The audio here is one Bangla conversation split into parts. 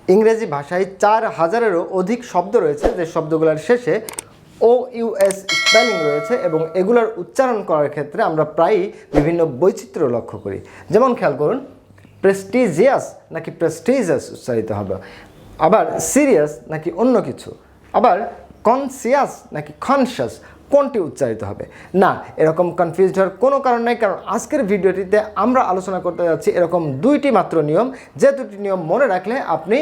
ইংরেজি ভাষায় 4000-এরও অধিক শব্দ রয়েছে যে শব্দগুলোর শেষে OUS স্পেলিং রয়েছে এবং এগুলোর উচ্চারণ করার ক্ষেত্রে আমরা প্রায়ই বিভিন্ন বৈচিত্র্য লক্ষ্য করি। যেমন খেয়াল করুন, প্রেস্টিজিয়াস নাকি প্রেস্টিজিয়াস উচ্চারিত হবে, আবার সিরিয়াস নাকি অন্য কিছু, আবার কনসিয়াস নাকি কনশাস কোনটি উচ্চারিত হবে। না, এরকম কনফিউজড হওয়ার কোনো কারণ নাই, কারণ আজকের ভিডিওটিতে আমরা আলোচনা করতে যাচ্ছি এরকম দুইটি মাত্র নিয়ম, যে দুটি নিয়ম মনে রাখলে আপনি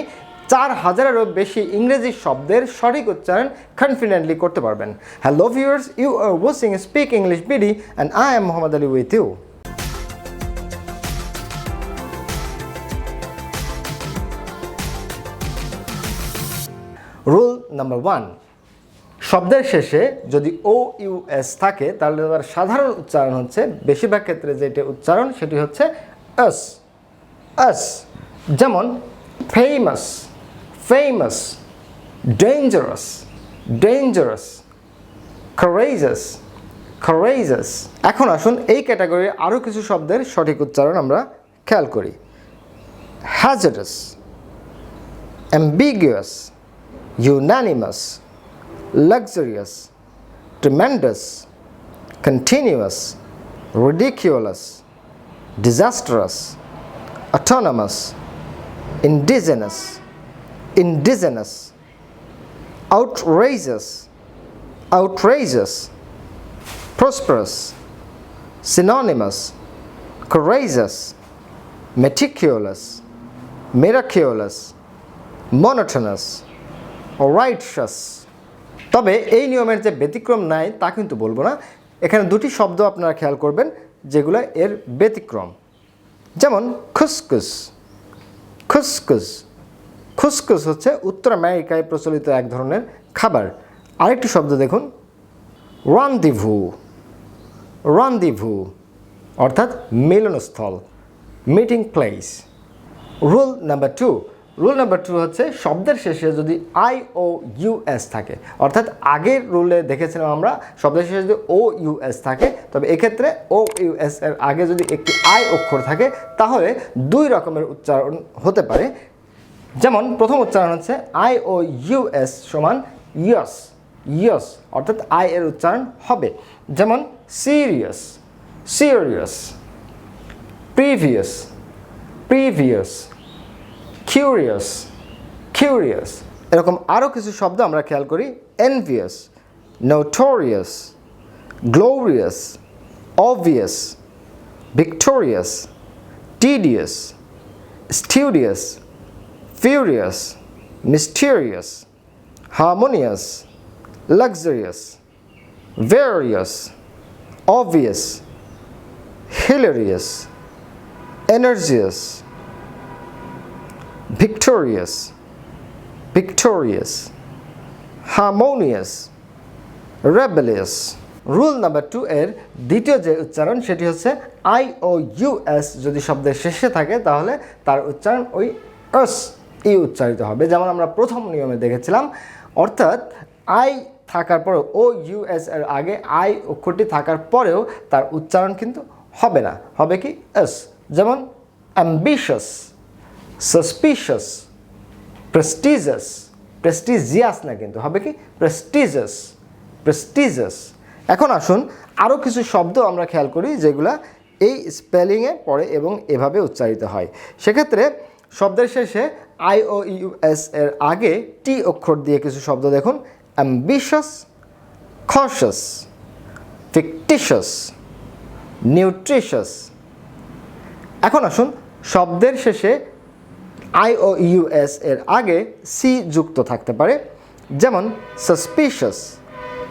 4000-এরও বেশি ইংরেজি শব্দের সঠিক উচ্চারণ কনফিডেন্টলি করতে পারবেন। Hello viewers, you are watching Speak English BD and I am Mohammad Ali with you. Rule number 1, শব্দের শেষে যদি OUS থাকে তাহলে তার সাধারণ উচ্চারণ হচ্ছে, বেশিরভাগ ক্ষেত্রে যেটা উচ্চারণ সেটি হচ্ছে এস এস। যেমন famous famous, dangerous dangerous, courageous courageous। এখন আসুন এই ক্যাটাগরির আরও কিছু শব্দের সঠিক উচ্চারণ আমরা খেয়াল করি। hazardous, ambiguous, unanimous, luxurious, tremendous, continuous, ridiculous, disastrous, autonomous, indigenous, indigenous, outrageous, outrageous, prosperous, synonymous, courageous, meticulous, miraculous, monotonous, righteous। তবে এই নিয়মের যে ব্যতিক্রম নাই তা কিন্তু বলবো না, এখানে দুটি শব্দ আপনারা খেয়াল করবেন যেগুলো এর ব্যতিক্রম। যেমন খুসখুস খুসখুস, খুসখুস হচ্ছে উত্তর আমেরিকায় প্রচলিত এক ধরনের খাবার। আরেকটি শব্দ দেখুন, রন্দিভু রন্দিভু অর্থাৎ মিলনস্থল, meeting place. Rule number 2, rule number 2 হচ্ছে শব্দের শেষে যদি IOUS থাকে, অর্থাৎ আগের রুলে দেখেছিলাম আমরা শব্দের শেষে যদি OUS থাকে, তবে এক্ষেত্রে OUS এর আগে যদি একটি I অক্ষর থাকে তাহলে দুই রকমের উচ্চারণ হতে পারে। যেমন প্রথম উচ্চারণ হচ্ছে IOUS সমান ইয়স ইয়স, অর্থাৎ I এর উচ্চারণ হবে। যেমন serious serious, previous previous, curious curious. এরকম আরও কিছু শব্দ আমরা খেয়াল করি। Envious, notorious, glorious, obvious, victorious, tedious, studious, furious, mysterious, harmonious, luxurious, various, obvious, hilarious, energious, victorious victorious, harmonious, rebellious। Rule number 2 এর দ্বিতীয় যে উচ্চারণ সেটি হচ্ছে IOUS যদি শব্দের শেষে থাকে তাহলে তার উচ্চারণ ওই এস ই উচ্চারিত হবে, যেমন আমরা প্রথম নিয়মে দেখেছিলাম। অর্থাৎ I থাকার পরেও OUS এর আগে I অক্ষরটি থাকার পরেও তার উচ্চারণ কিন্তু হবে না, হবে কি এস। যেমন ambitious, suspicious, prestigious, prestigious না কিন্তু হবে কি prestigious prestigious। এখন আসুন আরও কিছু শব্দ আমরা খেয়াল করি যেগুলা এই স্পেলিংয়ে পড়ে এবং এভাবে উচ্চারিত হয়। সেক্ষেত্রে শব্দের শেষে IOUS এর আগে T অক্ষর দিয়ে কিছু শব্দ দেখুন। ambitious, cautious, fictitious, nutritious। এখন আসুন শব্দের শেষে IOUS এর আগে C যুক্ত থাকতে পারে। যেমন suspicious,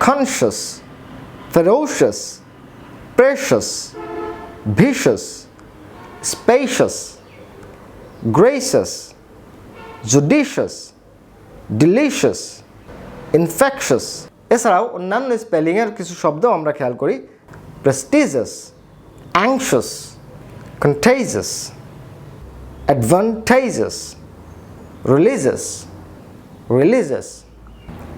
conscious, ferocious, precious, vicious, spacious, gracious, judicious, delicious, infectious। এছাড়াও অন্যান্য স্পেলিংয়ের কিছু শব্দ আমরা খেয়াল করি। prestigious, anxious, contagious, advantageous, religious, religious,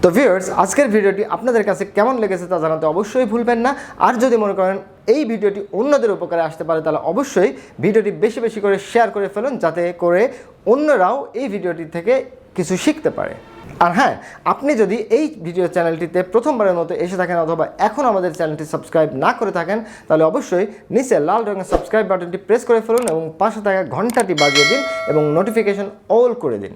তো ভিউয়ার্স, আজকের ভিডিওটি আপনাদের কাছে কেমন লেগেছে তা জানাতে অবশ্যই ভুলবেন না। আর যদি মনে করেন এই ভিডিওটি অন্যদের উপকারে আসতে পারে তাহলে অবশ্যই ভিডিওটি বেশি বেশি করে শেয়ার করে ফেলুন, যাতে করে অন্যরাও এই ভিডিওটি থেকে কিছু শিখতে পারে। আর হ্যাঁ, আপনি যদি এই ভিডিও চ্যানেলটিতে প্রথমবারের মতো এসে থাকেন অথবা এখন আমাদের চ্যানেলটি সাবস্ক্রাইব না করে থাকেন তাহলে অবশ্যই নিচে লাল রঙের সাবস্ক্রাইব বাটনটি প্রেস করে ফেলুন এবং পাশে থাকা ঘন্টাটি বাজিয়ে দিন এবং নোটিফিকেশন অল করে দিন।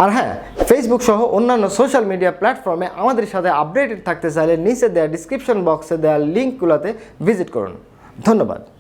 আর হ্যাঁ, ফেসবুক সহ অন্যান্য সোশ্যাল মিডিয়া প্ল্যাটফর্মে আমাদের সাথে আপডেটেড থাকতে চাইলে নিচে দেওয়া ডিসক্রিপশন বক্সে দেওয়া লিঙ্কগুলোতে ভিজিট করুন। ধন্যবাদ।